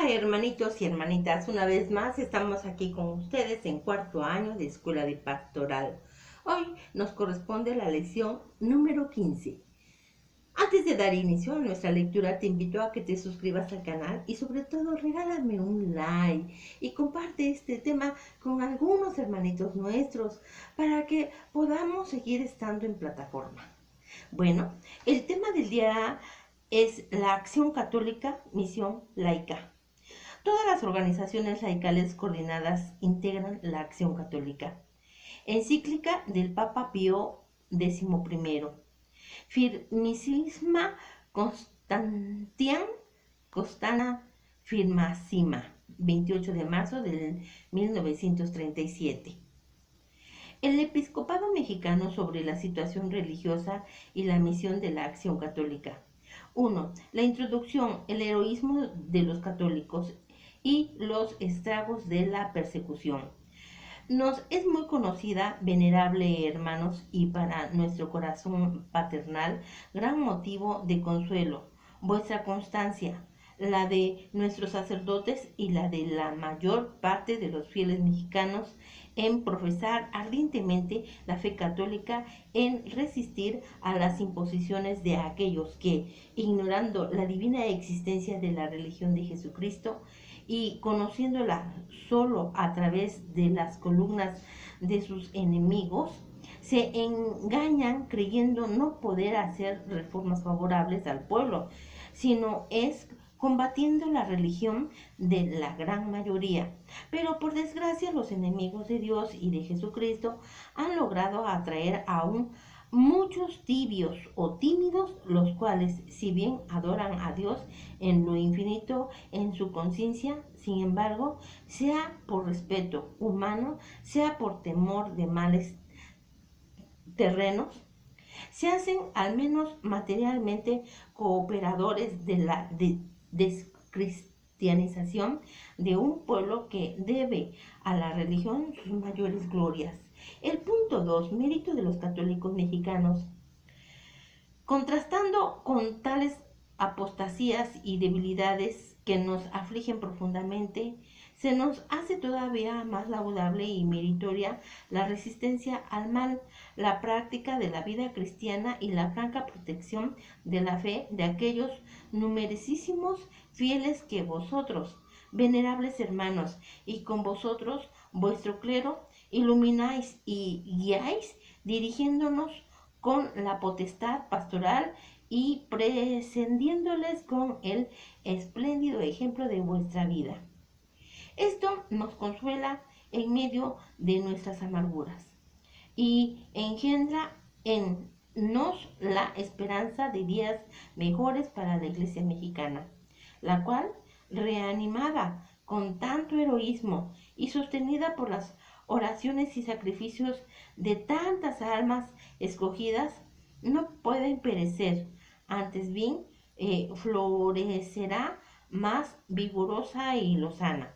Hola hermanitos y hermanitas, una vez más estamos aquí con ustedes en cuarto año de Escuela de Pastoral. Hoy nos corresponde la lección número 15. Antes de dar inicio a nuestra lectura, te invito a que te suscribas al canal y sobre todo regálame un like y comparte este tema con algunos hermanitos nuestros para que podamos seguir estando en plataforma. Bueno, el tema del día es la acción católica, misión laica. Todas las organizaciones laicales coordinadas integran la acción católica. Encíclica del Papa Pío XI. Firmissima Constantiam Costana Firmassima, 28 de marzo del 1937. El episcopado mexicano sobre la situación religiosa y la misión de la acción católica. 1. La introducción, el heroísmo de los católicos y los estragos de la persecución. Nos es muy conocida, venerable hermanos, y para nuestro corazón paternal, gran motivo de consuelo, vuestra constancia, la de nuestros sacerdotes y la de la mayor parte de los fieles mexicanos en profesar ardientemente la fe católica, en resistir a las imposiciones de aquellos que, ignorando la divina existencia de la religión de Jesucristo y conociéndola solo a través de las columnas de sus enemigos, se engañan creyendo no poder hacer reformas favorables al pueblo, sino es combatiendo la religión de la gran mayoría. Pero por desgracia los enemigos de Dios y de Jesucristo han logrado atraer aún muchos tibios o tímidos, los cuales, si bien adoran a Dios en lo infinito en su conciencia, sin embargo, sea por respeto humano, sea por temor de males terrenos, se hacen al menos materialmente cooperadores de la descristianización de un pueblo que debe a la religión sus mayores glorias. El punto 2, mérito de los católicos mexicanos. Contrastando con tales apostasías y debilidades que nos afligen profundamente, se nos hace todavía más laudable y meritoria la resistencia al mal, la práctica de la vida cristiana y la franca protección de la fe de aquellos numerosísimos fieles que vosotros, venerables hermanos, y con vosotros vuestro clero, ilumináis y guiáis, dirigiéndonos con la potestad pastoral y prescindiéndoles con el espléndido ejemplo de vuestra vida. Esto nos consuela en medio de nuestras amarguras y engendra en nos la esperanza de días mejores para la Iglesia mexicana, la cual, reanimada con tanto heroísmo y sostenida por las oraciones y sacrificios de tantas almas escogidas, no pueden perecer, antes bien florecerá más vigorosa y lozana.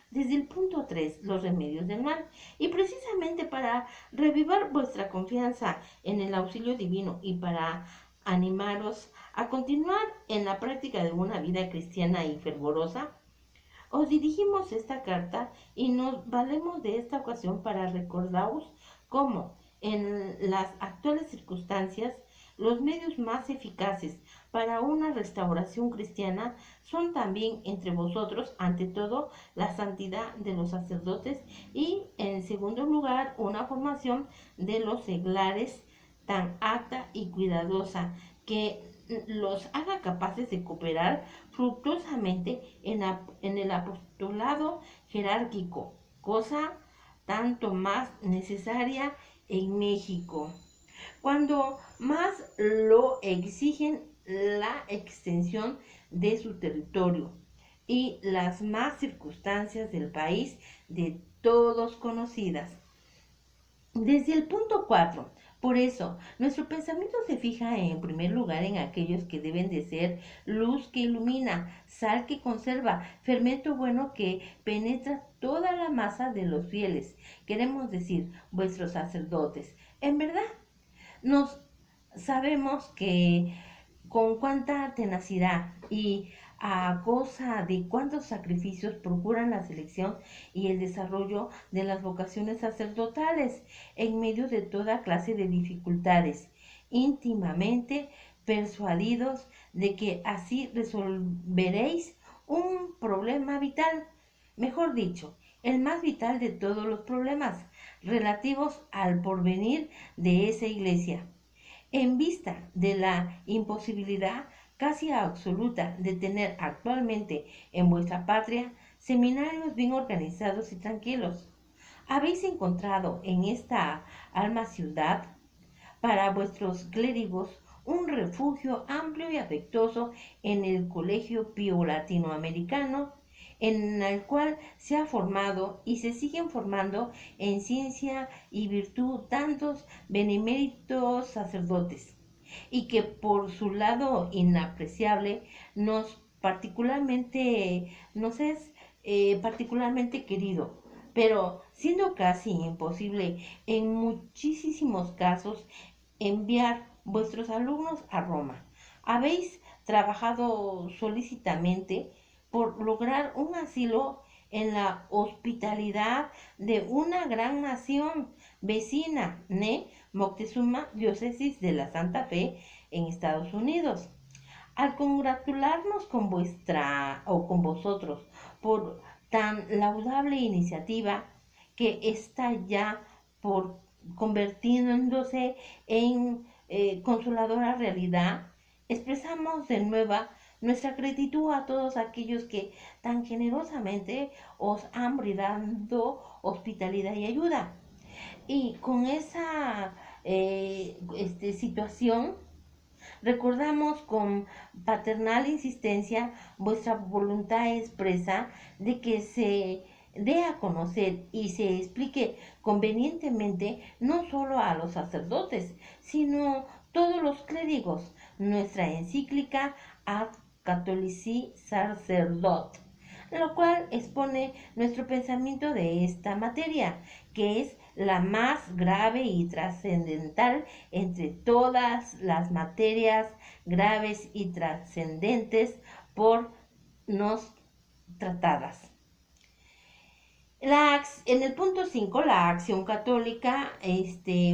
Desde el punto 3, los remedios del mal. Y precisamente para revivar vuestra confianza en el auxilio divino y para animaros a continuar en la práctica de una vida cristiana y fervorosa, os dirigimos esta carta y nos valemos de esta ocasión para recordaros cómo en las actuales circunstancias los medios más eficaces para una restauración cristiana son también entre vosotros, ante todo, la santidad de los sacerdotes y, en segundo lugar, una formación de los seglares tan apta y cuidadosa que los haga capaces de cooperar fructuosamente en el apostolado jerárquico, cosa tanto más necesaria en México, cuando más lo exigen la extensión de su territorio y las más circunstancias del país de todos conocidas. Desde el punto 4, por eso, nuestro pensamiento se fija en primer lugar en aquellos que deben de ser luz que ilumina, sal que conserva, fermento bueno que penetra toda la masa de los fieles, queremos decir, vuestros sacerdotes. En verdad, nos sabemos que con cuánta tenacidad y a cosa de cuántos sacrificios procuran la selección y el desarrollo de las vocaciones sacerdotales en medio de toda clase de dificultades, íntimamente persuadidos de que así resolveréis un problema vital, mejor dicho, el más vital de todos los problemas relativos al porvenir de esa iglesia. En vista de la imposibilidad casi absoluta de tener actualmente en vuestra patria seminarios bien organizados y tranquilos, habéis encontrado en esta alma ciudad para vuestros clérigos un refugio amplio y afectuoso en el Colegio Pío Latinoamericano, en el cual se ha formado y se siguen formando en ciencia y virtud tantos beneméritos sacerdotes, y que por su lado inapreciable nos es particularmente querido, pero siendo casi imposible en muchísimos casos enviar vuestros alumnos a Roma. Habéis trabajado solícitamente por lograr un asilo en la hospitalidad de una gran nación vecina, Moctezuma, diócesis de la Santa Fe en Estados Unidos. Al congratularnos con vuestra o con vosotros por tan laudable iniciativa que está ya por convirtiéndose en consoladora realidad, expresamos de nuevo nuestra gratitud a todos aquellos que tan generosamente os han brindado hospitalidad y ayuda. Y con esa situación, recordamos con paternal insistencia vuestra voluntad expresa de que se dé a conocer y se explique convenientemente no solo a los sacerdotes, sino todos los clérigos, nuestra encíclica Ad Catholici Sacerdot, lo cual expone nuestro pensamiento de esta materia, que es la más grave y trascendental entre todas las materias graves y trascendentes por nos tratadas. En el punto 5, la acción católica,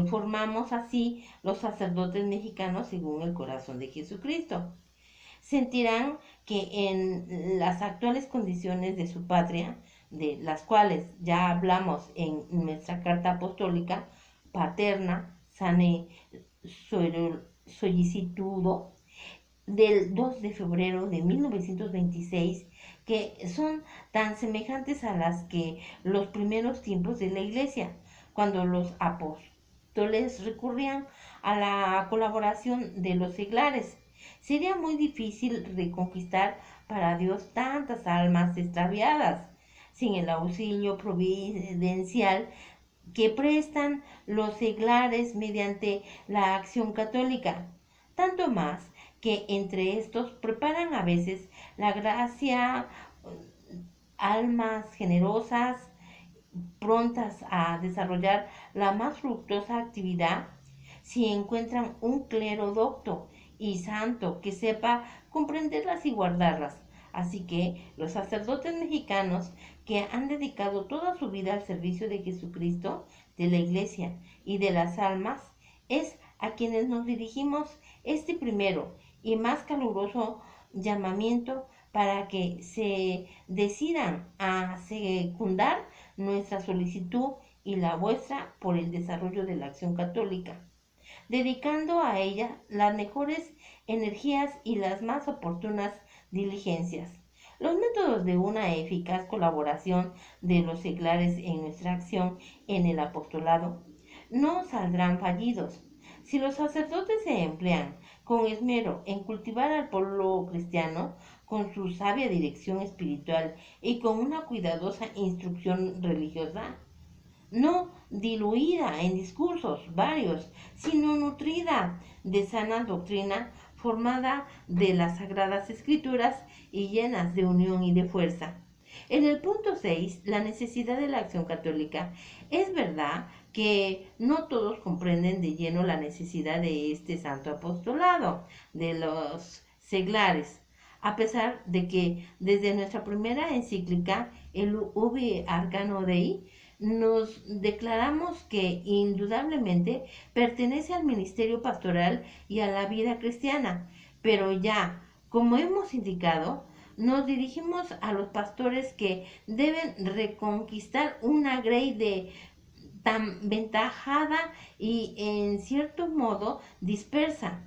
formamos así los sacerdotes mexicanos según el corazón de Jesucristo. Sentirán que en las actuales condiciones de su patria, de las cuales ya hablamos en nuestra carta apostólica paterna, sane solicitudo, del 2 de febrero de 1926, que son tan semejantes a las que los primeros tiempos de la Iglesia, cuando los apóstoles recurrían a la colaboración de los seglares. Sería muy difícil reconquistar para Dios tantas almas extraviadas sin el auxilio providencial que prestan los seglares mediante la acción católica, tanto más que entre estos preparan a veces la gracia almas generosas, prontas a desarrollar la más fructuosa actividad, si encuentran un clero docto y santo que sepa comprenderlas y guardarlas. Así que los sacerdotes mexicanos que han dedicado toda su vida al servicio de Jesucristo, de la Iglesia y de las almas, es a quienes nos dirigimos este primero y más caluroso llamamiento para que se decidan a secundar nuestra solicitud y la vuestra por el desarrollo de la acción católica, dedicando a ella las mejores energías y las más oportunas diligencias. Los métodos de una eficaz colaboración de los seglares en nuestra acción en el apostolado no saldrán fallidos. Si los sacerdotes se emplean con esmero en cultivar al pueblo cristiano, con su sabia dirección espiritual y con una cuidadosa instrucción religiosa, no diluida en discursos varios, sino nutrida de sana doctrina, formada de las sagradas escrituras y llenas de unión y de fuerza. En el punto 6, la necesidad de la acción católica. Es verdad que no todos comprenden de lleno la necesidad de este santo apostolado, de los seglares. a pesar de que desde nuestra primera encíclica, el Ubi Arcano Dei, nos declaramos que indudablemente pertenece al ministerio pastoral y a la vida cristiana, pero ya, como hemos indicado, nos dirigimos a los pastores que deben reconquistar una grey de tan ventajada y en cierto modo dispersa.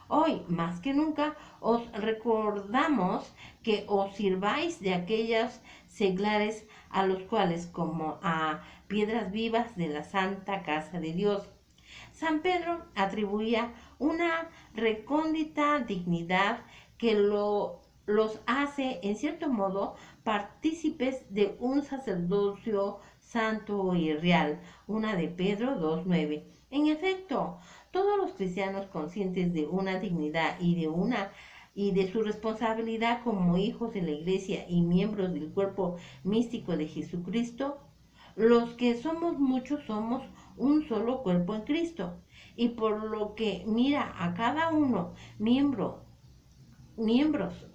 Hoy, más que nunca, os recordamos que os sirváis de aquellos seglares a los cuales, como a piedras vivas de la santa casa de Dios, San Pedro atribuía una recóndita dignidad que los hace, en cierto modo, partícipes de un sacerdocio santo y real, una de Pedro 2:9. En efecto, todos los cristianos conscientes de una dignidad y de su responsabilidad como hijos de la Iglesia y miembros del cuerpo místico de Jesucristo, los que somos muchos somos un solo cuerpo en Cristo. Y por lo que mira a cada uno, miembros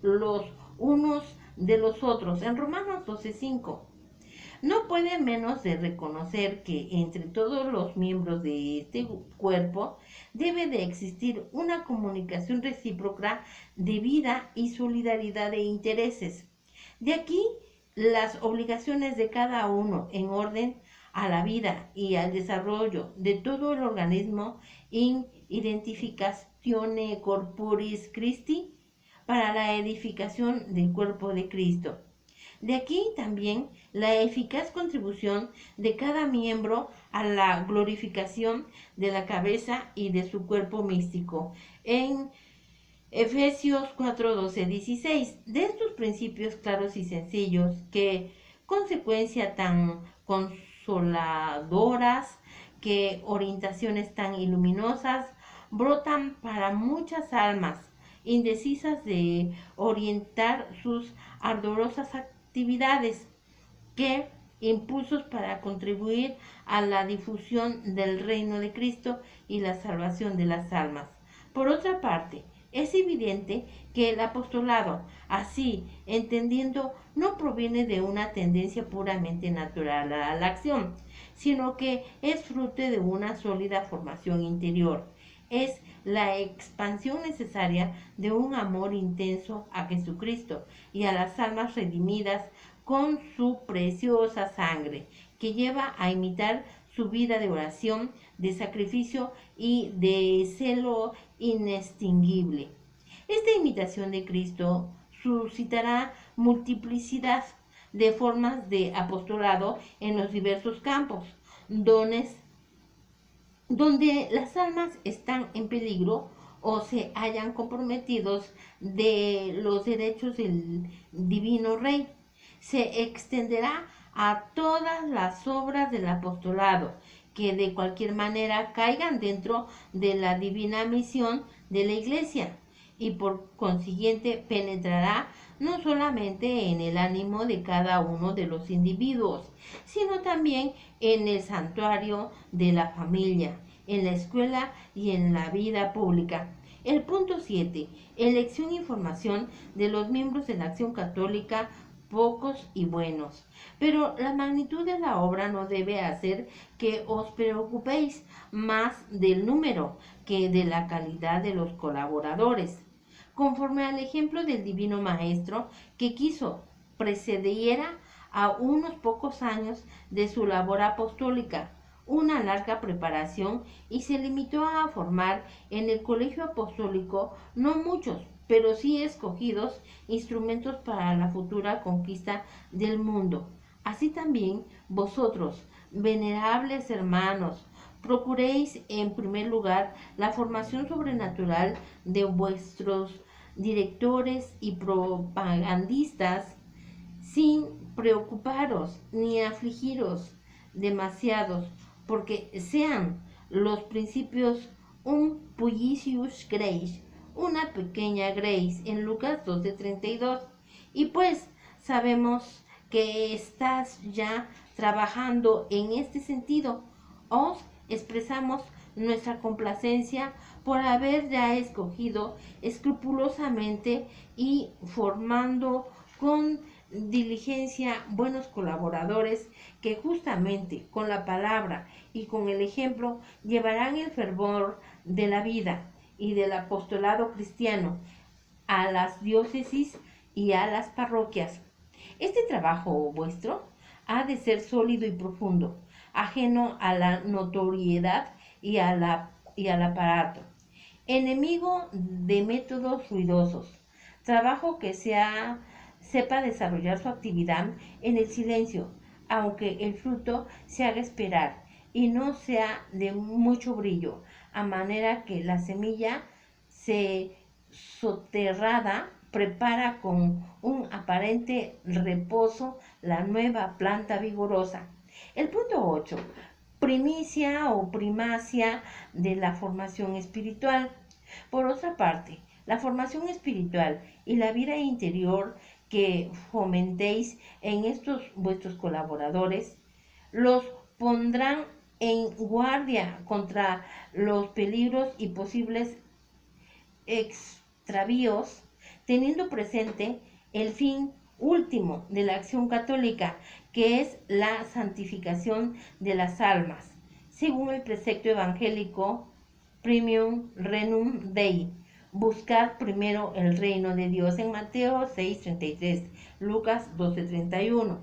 los unos de los otros. En Romanos 12:5. No puede menos de reconocer que entre todos los miembros de este cuerpo debe de existir una comunicación recíproca de vida y solidaridad de intereses. De aquí las obligaciones de cada uno en orden a la vida y al desarrollo de todo el organismo in identificatione corporis Christi para la edificación del cuerpo de Cristo. De aquí también la eficaz contribución de cada miembro a la glorificación de la cabeza y de su cuerpo místico. En Efesios 4:12-16. De estos principios claros y sencillos, que consecuencia tan consoladoras, que orientaciones tan iluminosas, brotan para muchas almas indecisas de orientar sus ardorosas actividades, que impulsos para contribuir a la difusión del reino de Cristo y la salvación de las almas. Por otra parte, es evidente que el apostolado, así entendiendo, no proviene de una tendencia puramente natural a la acción, sino que es fruto de una sólida formación interior. Es la expansión necesaria de un amor intenso a Jesucristo y a las almas redimidas con su preciosa sangre, que lleva a imitar su vida de oración, de sacrificio y de celo inextinguible. Esta imitación de Cristo suscitará multiplicidad de formas de apostolado en los diversos campos, dones donde las almas están en peligro o se hayan comprometidos de los derechos del divino Rey. Se extenderá a todas las obras del apostolado que de cualquier manera caigan dentro de la divina misión de la Iglesia y por consiguiente penetrará no solamente en el ánimo de cada uno de los individuos, sino también en el santuario de la familia, en la escuela y en la vida pública. El punto 7. Elección y formación de los miembros de la Acción Católica, pocos y buenos. Pero la magnitud de la obra no debe hacer que os preocupéis más del número que de la calidad de los colaboradores. Conforme al ejemplo del Divino Maestro, que quiso precediera a unos pocos años de su labor apostólica una larga preparación y se limitó a formar en el colegio apostólico no muchos, pero sí escogidos instrumentos para la futura conquista del mundo. Así también vosotros, venerables hermanos, procuréis en primer lugar la formación sobrenatural de vuestros directores y propagandistas sin preocuparos ni afligiros demasiados, porque sean los principios un Pullicius Grace, una pequeña Grace en Lucas 12:32. Y pues sabemos que estás ya trabajando en este sentido. Os expresamos nuestra complacencia por haber ya escogido escrupulosamente y formando con diligencia buenos colaboradores que justamente con la palabra y con el ejemplo llevarán el fervor de la vida y del apostolado cristiano a las diócesis y a las parroquias. Este trabajo vuestro ha de ser sólido y profundo, ajeno a la notoriedad y, y al aparato, enemigo de métodos ruidosos, trabajo que sepa desarrollar su actividad en el silencio, aunque el fruto se haga esperar y no sea de mucho brillo, a manera que la semilla se soterrada prepara con un aparente reposo la nueva planta vigorosa. El punto 8. Primicia o primacia de la formación espiritual. Por otra parte, la formación espiritual y la vida interior que fomentéis en estos vuestros colaboradores los pondrán en guardia contra los peligros y posibles extravíos, teniendo presente el fin último de la acción católica, que es la santificación de las almas, según el precepto evangélico Primum Renum Dei. Buscar primero el reino de Dios en Mateo 6:33, Lucas 12:31.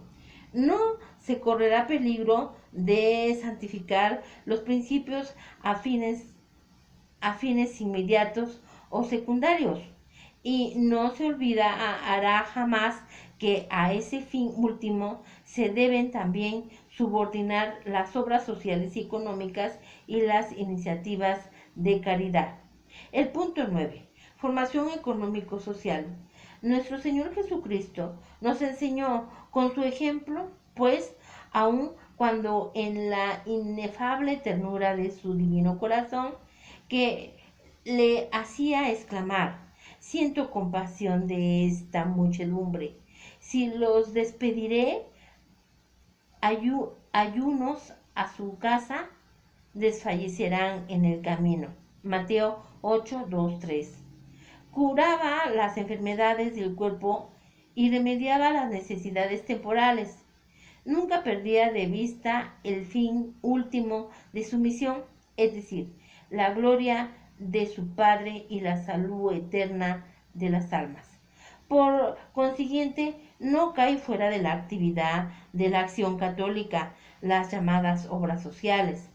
No se correrá peligro de santificar los principios afines inmediatos o secundarios, y no se hará jamás que a ese fin último se deben también subordinar las obras sociales y económicas y las iniciativas de caridad. El punto 9. Formación económico-social. Nuestro Señor Jesucristo nos enseñó con su ejemplo, pues, aun cuando en la inefable ternura de su divino corazón, que le hacía exclamar: siento compasión de esta muchedumbre. Si los despediré ayunos a su casa, desfallecerán en el camino. Mateo 8:2-3. Curaba las enfermedades del cuerpo y remediaba las necesidades temporales. Nunca perdía de vista el fin último de su misión, es decir, la gloria de su Padre y la salud eterna de las almas. Por consiguiente, no cae fuera de la actividad de la acción católica las llamadas obras sociales,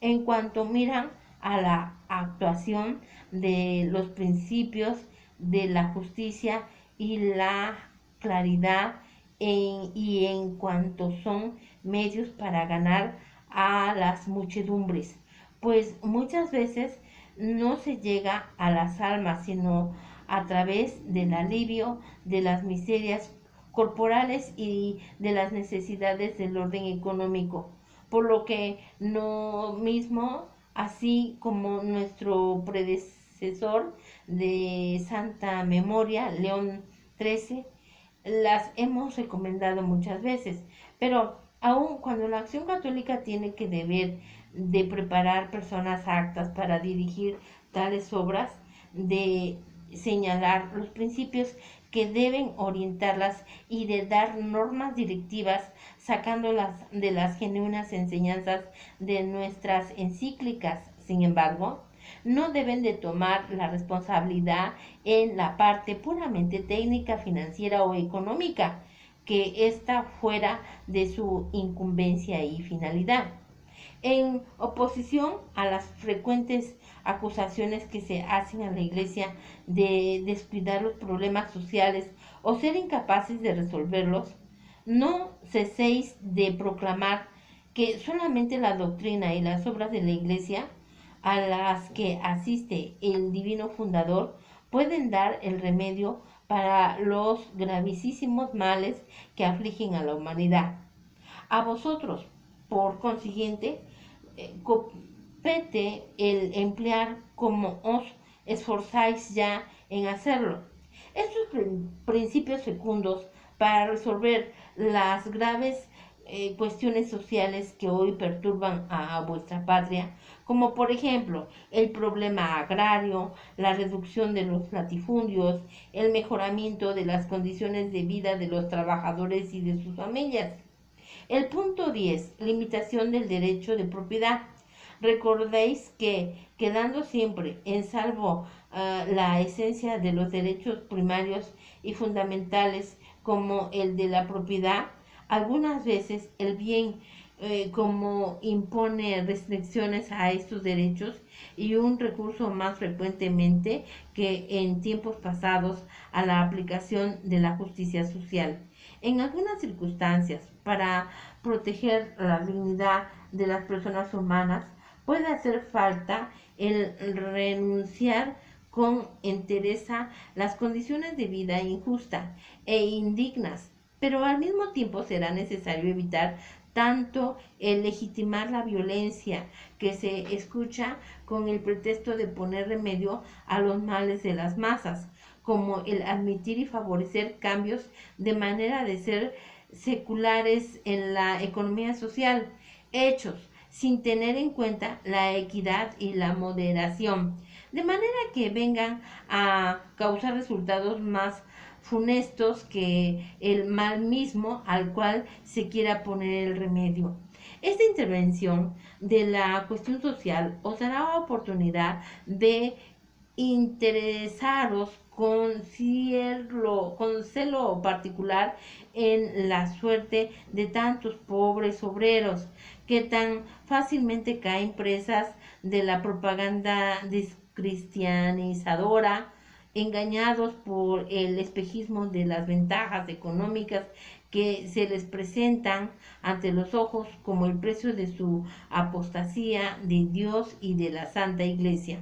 en cuanto miran a la actuación de los principios de la justicia y la claridad y en cuanto son medios para ganar a las muchedumbres, pues muchas veces no se llega a las almas sino a través del alivio de las miserias corporales y de las necesidades del orden económico, por lo que no mismo, así como nuestro predecesor de santa memoria, León XIII, las hemos recomendado muchas veces, pero aun cuando la acción católica tiene que deber de preparar personas aptas para dirigir tales obras, de señalar los principios que deben orientarlas y de dar normas directivas sacándolas de las genuinas enseñanzas de nuestras encíclicas. Sin embargo, no deben de tomar la responsabilidad en la parte puramente técnica, financiera o económica, que está fuera de su incumbencia y finalidad. En oposición a las frecuentes acusaciones que se hacen a la Iglesia de descuidar los problemas sociales o ser incapaces de resolverlos, no ceséis de proclamar que solamente la doctrina y las obras de la Iglesia a las que asiste el divino fundador pueden dar el remedio para los gravísimos males que afligen a la humanidad. A vosotros, por consiguiente, compete el emplear como os esforzáis ya en hacerlo. Estos principios fecundos para resolver las graves cuestiones sociales que hoy perturban a vuestra patria, como por ejemplo el problema agrario, la reducción de los latifundios, el mejoramiento de las condiciones de vida de los trabajadores y de sus familias. El punto 10, limitación del derecho de propiedad. Recordéis que, quedando siempre en salvo la esencia de los derechos primarios y fundamentales como el de la propiedad, algunas veces el bien como impone restricciones a estos derechos y un recurso más frecuentemente que en tiempos pasados a la aplicación de la justicia social. En algunas circunstancias, para proteger la dignidad de las personas humanas, puede hacer falta el renunciar con entereza las condiciones de vida injustas e indignas, pero al mismo tiempo será necesario evitar tanto el legitimar la violencia que se escucha con el pretexto de poner remedio a los males de las masas, como el admitir y favorecer cambios de manera de ser seculares en la economía social, hechos sin tener en cuenta la equidad y la moderación, de manera que vengan a causar resultados más funestos que el mal mismo al cual se quiera poner el remedio. Esta intervención de la cuestión social os dará oportunidad de interesaros con celo particular en la suerte de tantos pobres obreros que tan fácilmente caen presas de la propaganda descristianizadora, engañados por el espejismo de las ventajas económicas que se les presentan ante los ojos como el precio de su apostasía de Dios y de la Santa Iglesia.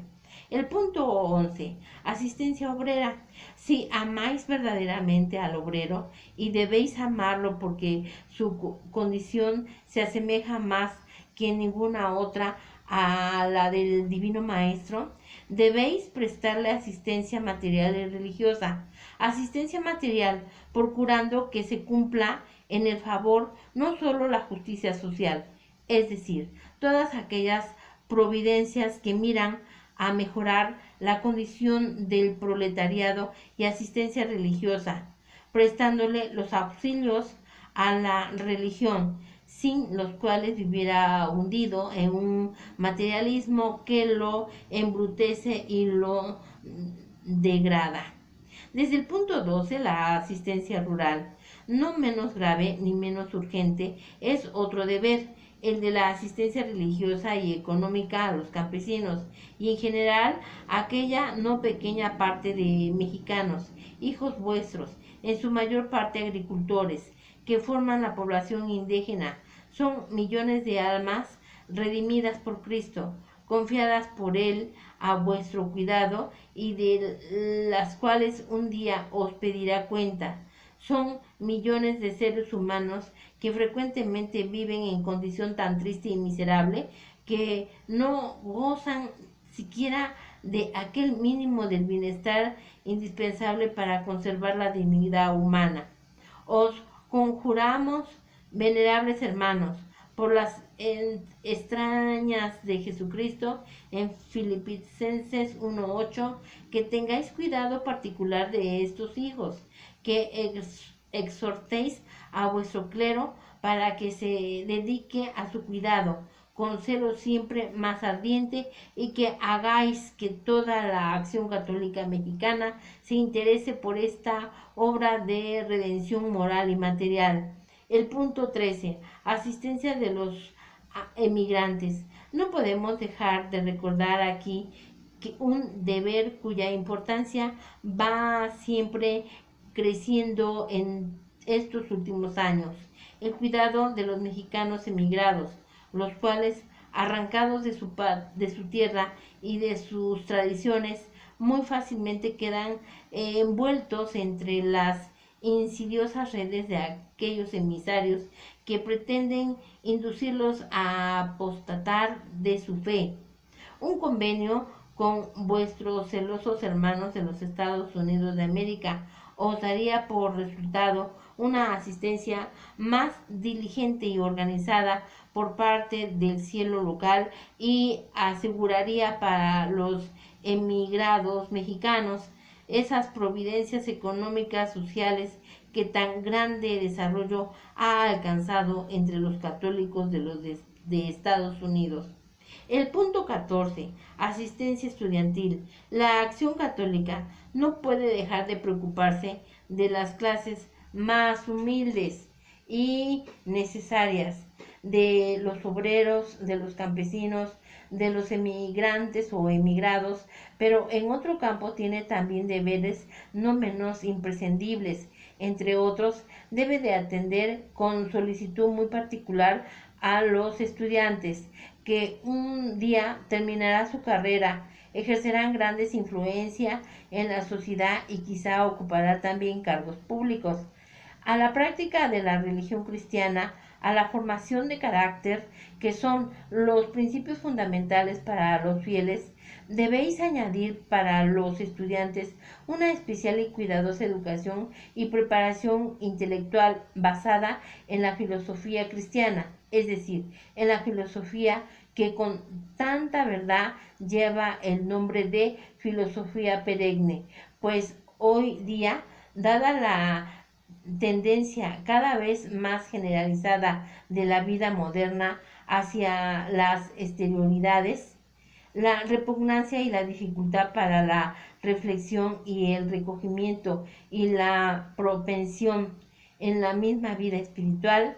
El punto 11. Asistencia obrera. Si amáis verdaderamente al obrero, y debéis amarlo porque su condición se asemeja más que ninguna otra a la del Divino Maestro, debéis prestarle asistencia material y religiosa. Asistencia material, procurando que se cumpla en el favor no solo la justicia social, es decir, todas aquellas providencias que miran a mejorar la condición del proletariado, y asistencia religiosa, prestándole los auxilios a la religión, sin los cuales viviera hundido en un materialismo que lo embrutece y lo degrada. Desde el punto 12, la asistencia rural, no menos grave ni menos urgente, es otro deber, el de la asistencia religiosa y económica a los campesinos y en general a aquella no pequeña parte de mexicanos, hijos vuestros, en su mayor parte agricultores, que forman la población indígena. Son millones de almas redimidas por Cristo, confiadas por Él a vuestro cuidado y de las cuales un día os pedirá cuenta. Son millones de seres humanos que frecuentemente viven en condición tan triste y miserable que no gozan siquiera de aquel mínimo del bienestar indispensable para conservar la dignidad humana. Os conjuramos, venerables hermanos, por las extrañas de Jesucristo en Filipenses 1:8, que tengáis cuidado particular de estos hijos, que exhortéis a vuestro clero para que se dedique a su cuidado con celo siempre más ardiente, y que hagáis que toda la acción católica mexicana se interese por esta obra de redención moral y material. El punto 13. Asistencia de los emigrantes. No podemos dejar de recordar aquí que un deber cuya importancia va siempre creciendo en estos últimos años, el cuidado de los mexicanos emigrados, los cuales, arrancados de su tierra y de sus tradiciones, muy fácilmente quedan envueltos entre las insidiosas redes de aquellos emisarios que pretenden inducirlos a apostatar de su fe. Un convenio con vuestros celosos hermanos de los Estados Unidos de América os daría por resultado una asistencia más diligente y organizada por parte del cielo local y aseguraría para los emigrados mexicanos esas providencias económicas, sociales que tan grande desarrollo ha alcanzado entre los católicos de Estados Unidos. El punto 14. Asistencia estudiantil. La acción católica no puede dejar de preocuparse de las clases más humildes y necesarias, de los obreros, de los campesinos, de los emigrantes o emigrados, pero en otro campo tiene también deberes no menos imprescindibles. Entre otros, debe de atender con solicitud muy particular a los estudiantes que un día terminará su carrera, ejercerán grandes influencia en la sociedad y quizá ocupará también cargos públicos. A la práctica de la religión cristiana, a la formación de carácter, que son los principios fundamentales para los fieles, debéis añadir para los estudiantes una especial y cuidadosa educación y preparación intelectual basada en la filosofía cristiana, es decir, en la filosofía que con tanta verdad lleva el nombre de filosofía perenne, pues hoy día, dada la tendencia cada vez más generalizada de la vida moderna hacia las exterioridades, la repugnancia y la dificultad para la reflexión y el recogimiento y la propensión en la misma vida espiritual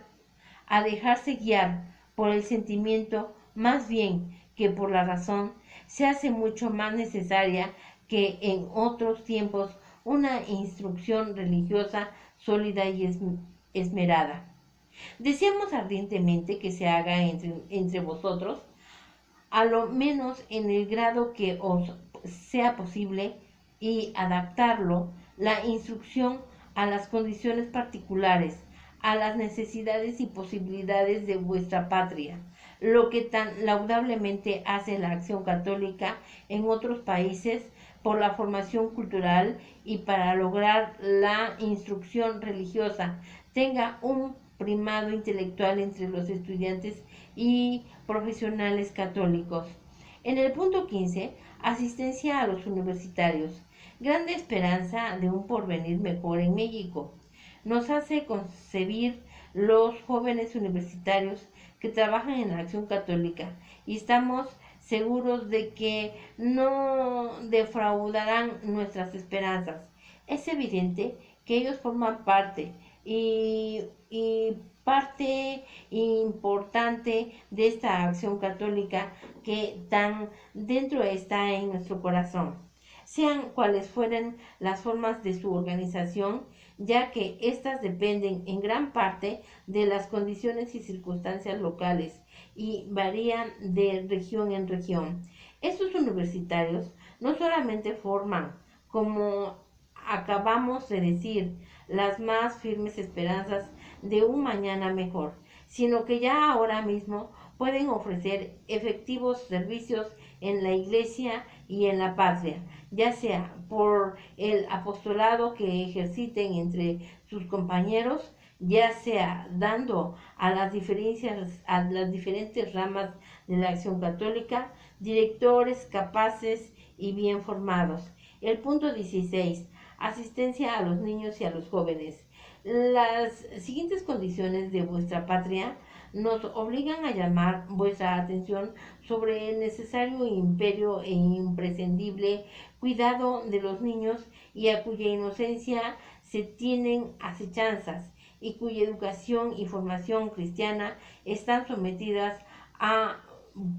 a dejarse guiar por el sentimiento más bien que por la razón, se hace mucho más necesaria que en otros tiempos una instrucción religiosa sólida y esmerada. Deseamos ardientemente que se haga entre vosotros, a lo menos en el grado que os sea posible, y adaptarlo, la instrucción a las condiciones particulares, a las necesidades y posibilidades de vuestra patria, lo que tan laudablemente hace la acción católica en otros países por la formación cultural y para lograr la instrucción religiosa tenga un primado intelectual entre los estudiantes y profesionales católicos. En el punto 15, asistencia a los universitarios. Grande esperanza de un porvenir mejor en México. Nos hace concebir los jóvenes universitarios que trabajan en la acción católica y estamos seguros de que no defraudarán nuestras esperanzas. Es evidente que ellos forman parte y parte importante de esta acción católica que tan dentro está en nuestro corazón, sean cuales fueren las formas de su organización, ya que éstas dependen en gran parte de las condiciones y circunstancias locales y varían de región en región. Estos universitarios no solamente forman, como acabamos de decir, las más firmes esperanzas de un mañana mejor, sino que ya ahora mismo pueden ofrecer efectivos servicios en la iglesia y en la patria, ya sea por el apostolado que ejerciten entre sus compañeros, ya sea dando a las diferentes ramas de la acción católica directores capaces y bien formados. El punto 16. Asistencia a los niños y a los jóvenes. Las siguientes condiciones de vuestra patria nos obligan a llamar vuestra atención sobre el necesario imperio e imprescindible cuidado de los niños y a cuya inocencia se tienen acechanzas y cuya educación y formación cristiana están sometidas a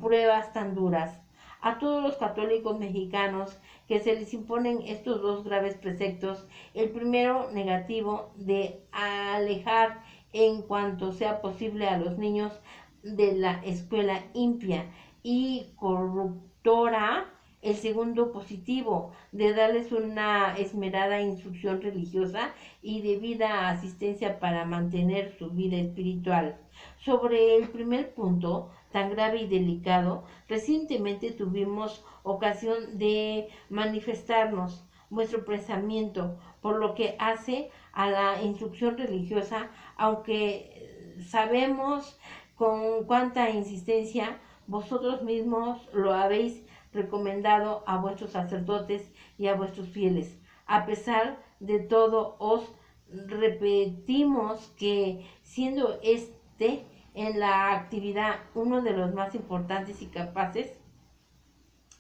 pruebas tan duras. A todos los católicos mexicanos que se les imponen estos dos graves preceptos, el primero negativo de alejar en cuanto sea posible a los niños de la escuela impía y corruptora, el segundo positivo de darles una esmerada instrucción religiosa y debida asistencia para mantener su vida espiritual. Sobre el primer punto, tan grave y delicado, recientemente tuvimos ocasión de manifestarnos vuestro pensamiento, por lo que hace a la instrucción religiosa, aunque sabemos con cuánta insistencia vosotros mismos lo habéis recomendado a vuestros sacerdotes y a vuestros fieles. A pesar de todo, os repetimos que siendo este en la actividad uno de los más importantes y capaces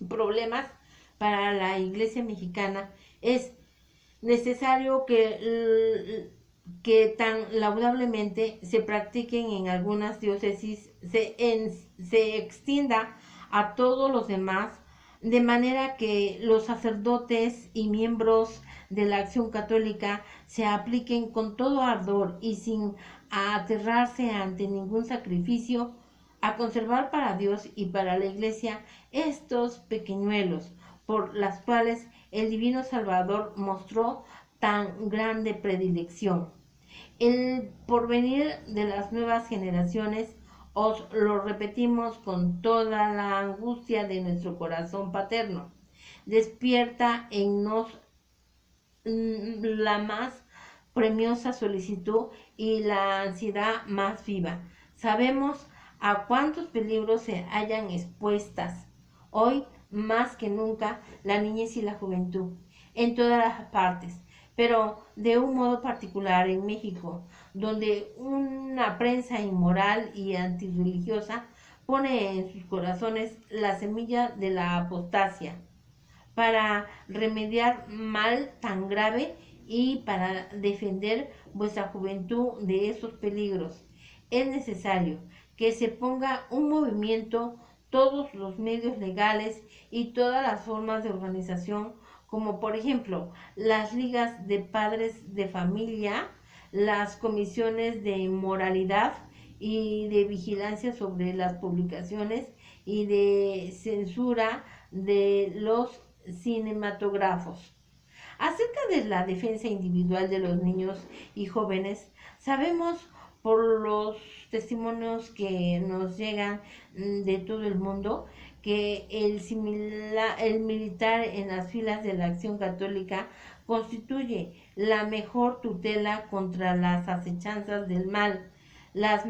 problemas para la Iglesia mexicana, es necesario que tan laudablemente se practiquen en algunas diócesis, se extienda a todos los demás, de manera que los sacerdotes y miembros de la acción católica se apliquen con todo ardor y sin aterrarse ante ningún sacrificio a conservar para Dios y para la Iglesia estos pequeñuelos por las cuales el Divino Salvador mostró tan grande predilección. El porvenir de las nuevas generaciones os lo repetimos con toda la angustia de nuestro corazón paterno. Despierta en nos la más premiosa solicitud y la ansiedad más viva. Sabemos a cuántos peligros se hallan expuestas hoy más que nunca la niñez y la juventud en todas las partes, pero de un modo particular en México, donde una prensa inmoral y antirreligiosa pone en sus corazones la semilla de la apostasia. Para remediar mal tan grave y para defender vuestra juventud de esos peligros, es necesario que se ponga un movimiento, todos los medios legales y todas las formas de organización, como por ejemplo las ligas de padres de familia, las comisiones de moralidad y de vigilancia sobre las publicaciones y de censura de los cinematógrafos. Acerca de la defensa individual de los niños y jóvenes, sabemos por los testimonios que nos llegan de todo el mundo que el militar en las filas de la Acción Católica constituye la mejor tutela contra las acechanzas del mal, la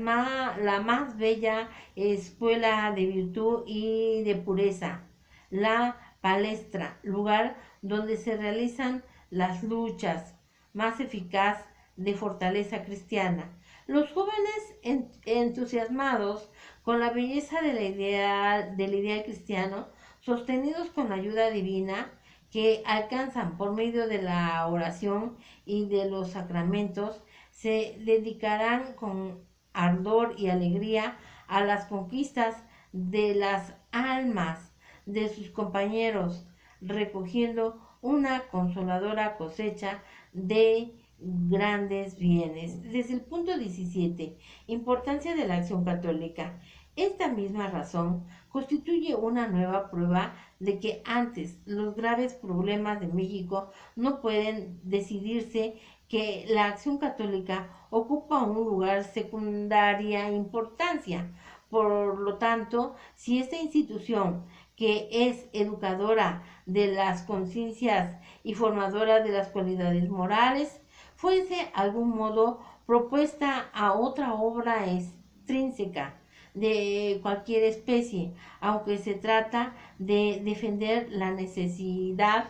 más bella escuela de virtud y de pureza, la palestra, lugar donde se realizan las luchas más eficaz de fortaleza cristiana. Los jóvenes entusiasmados con la belleza del ideal cristiano, sostenidos con la ayuda divina que alcanzan por medio de la oración y de los sacramentos, se dedicarán con ardor y alegría a las conquistas de las almas de sus compañeros, recogiendo una consoladora cosecha de grandes bienes. Desde el punto 17, importancia de la acción católica. Esta misma razón constituye una nueva prueba de que antes los graves problemas de México no pueden decidirse, que la acción católica ocupa un lugar secundaria importancia. Por lo tanto, si esta institución, que es educadora de las conciencias y formadora de las cualidades morales, fuese algún modo propuesta a otra obra extrínseca de cualquier especie, aunque se trata de defender la necesaria,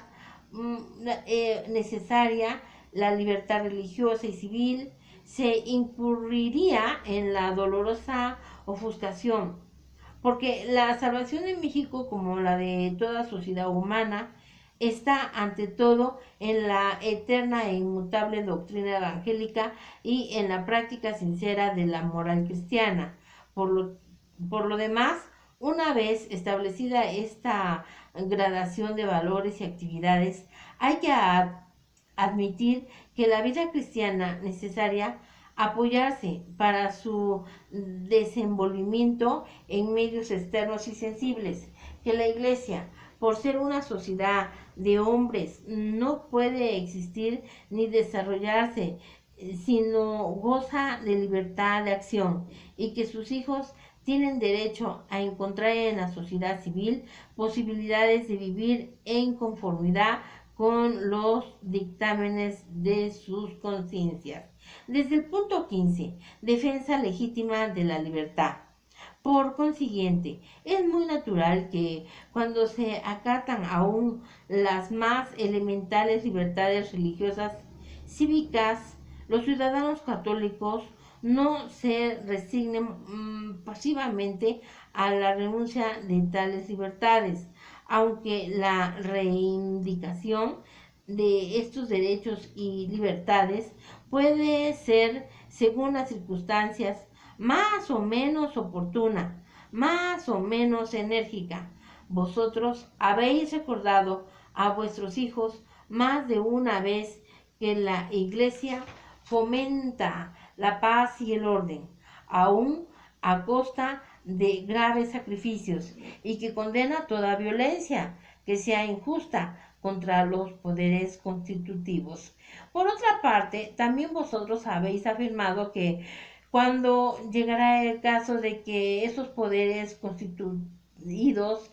la libertad religiosa y civil, se incurriría en la dolorosa ofuscación, porque la salvación de México, como la de toda sociedad humana, está ante todo en la eterna e inmutable doctrina evangélica y en la práctica sincera de la moral cristiana. Por lo, por lo demás, una vez establecida esta gradación de valores y actividades, hay que admitir que la vida cristiana necesaria apoyarse para su desenvolvimiento en medios externos y sensibles, que la Iglesia, por ser una sociedad de hombres, no puede existir ni desarrollarse, sino goza de libertad de acción, y que sus hijos tienen derecho a encontrar en la sociedad civil posibilidades de vivir en conformidad con los dictámenes de sus conciencias. Desde el punto 15, defensa legítima de la libertad. Por consiguiente, es muy natural que cuando se acatan aún las más elementales libertades religiosas, cívicas, los ciudadanos católicos no se resignen pasivamente a la renuncia de tales libertades, aunque la reivindicación de estos derechos y libertades puede ser, según las circunstancias, más o menos oportuna, más o menos enérgica. Vosotros habéis recordado a vuestros hijos más de una vez que la Iglesia fomenta la paz y el orden, aún a costa de graves sacrificios, y que condena toda violencia que sea injusta contra los poderes constitutivos. Por otra parte, también vosotros habéis afirmado que cuando llegará el caso de que esos poderes constituidos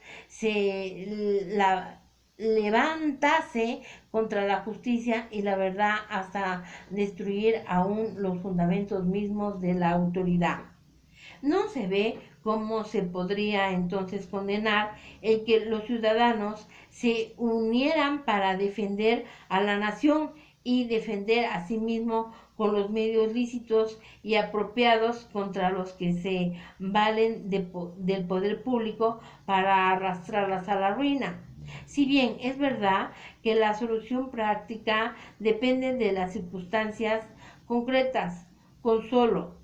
levantase contra la justicia y la verdad hasta destruir aún los fundamentos mismos de la autoridad. No se ve cómo se podría entonces condenar el que los ciudadanos se unieran para defender a la nación y defender a sí mismo con los medios lícitos y apropiados contra los que se valen del poder público para arrastrarlas a la ruina. Si bien es verdad que la solución práctica depende de las circunstancias concretas, con solo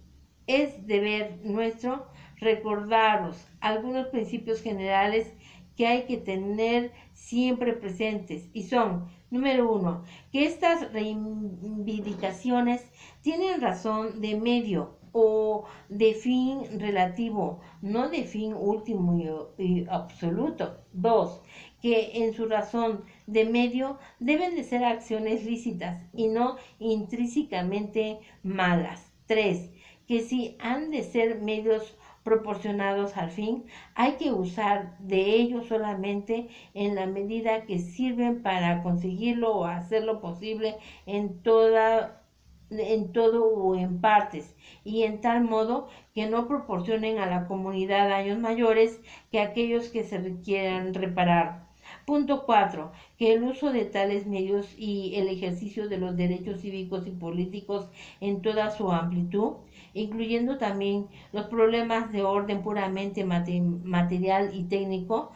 es deber nuestro recordaros algunos principios generales que hay que tener siempre presentes, y son: número uno, que estas reivindicaciones tienen razón de medio o de fin relativo, no de fin último y absoluto. Dos, que en su razón de medio deben de ser acciones lícitas y no intrínsecamente malas. Tres, que si han de ser medios proporcionados al fin, hay que usar de ellos solamente en la medida que sirven para conseguirlo o hacerlo posible en todo o en partes, y en tal modo que no proporcionen a la comunidad daños mayores que aquellos que se requieran reparar. Punto 4. Que el uso de tales medios y el ejercicio de los derechos cívicos y políticos en toda su amplitud, incluyendo también los problemas de orden puramente material y técnico,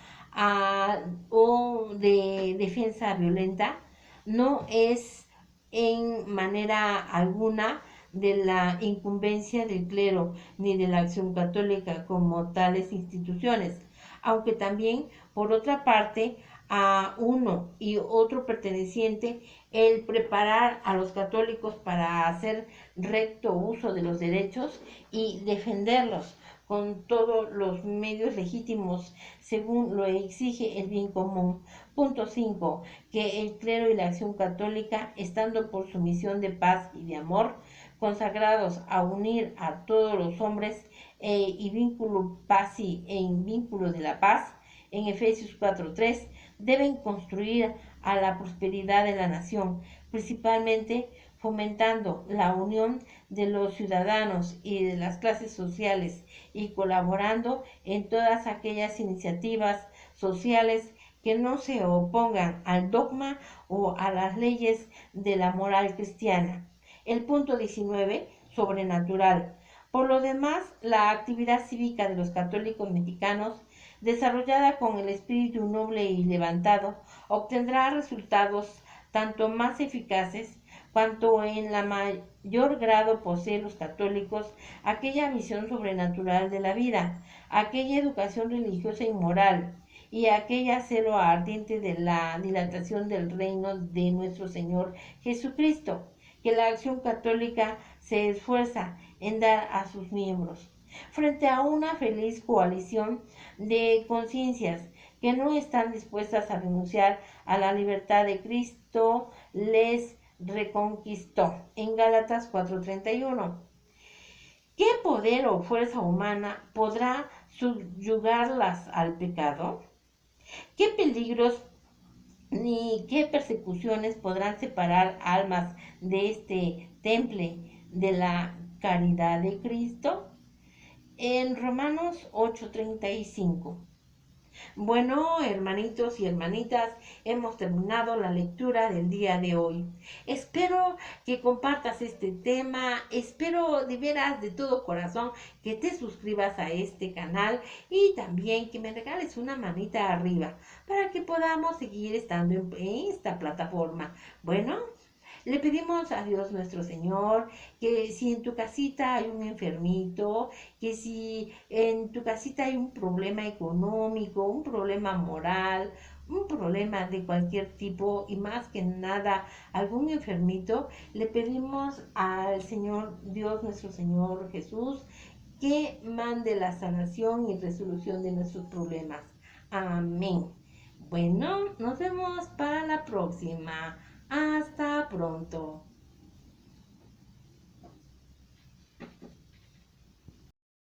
o de defensa violenta, no es en manera alguna de la incumbencia del clero ni de la acción católica como tales instituciones, aunque también, por otra parte, a uno y otro perteneciente el preparar a los católicos para hacer recto uso de los derechos y defenderlos con todos los medios legítimos según lo exige el bien común. Punto 5. Que el clero y la acción católica, estando por su misión de paz y de amor, consagrados a unir a todos los hombres y vínculo paz en vínculo de la paz, en Efesios 4:3, deben construir a la prosperidad de la nación, principalmente fomentando la unión de los ciudadanos y de las clases sociales, y colaborando en todas aquellas iniciativas sociales que no se opongan al dogma o a las leyes de la moral cristiana. El punto 19, sobrenatural. Por lo demás, la actividad cívica de los católicos mexicanos, desarrollada con el espíritu noble y levantado, obtendrá resultados tanto más eficaces cuanto en la mayor grado poseen los católicos aquella visión sobrenatural de la vida, aquella educación religiosa y moral, y aquella celo ardiente de la dilatación del reino de nuestro Señor Jesucristo, que la acción católica se esfuerza en dar a sus miembros. Frente a una feliz coalición de conciencias que no están dispuestas a renunciar a la libertad de Cristo, les reconquistó. En Gálatas 4:31. ¿Qué poder o fuerza humana podrá subyugarlas al pecado? ¿Qué peligros ni qué persecuciones podrán separar almas de este temple de la caridad de Cristo. En Romanos 8:35. Bueno, hermanitos y hermanitas, hemos terminado la lectura del día de hoy. Espero que compartas este tema, espero de veras de todo corazón que te suscribas a este canal y también que me regales una manita arriba para que podamos seguir estando en esta plataforma. Bueno, le pedimos a Dios nuestro Señor que si en tu casita hay un enfermito, que si en tu casita hay un problema económico, un problema moral, un problema de cualquier tipo y más que nada algún enfermito, le pedimos al Señor Dios nuestro Señor Jesús que mande la sanación y resolución de nuestros problemas. Amén. Bueno, nos vemos para la próxima. Hasta pronto.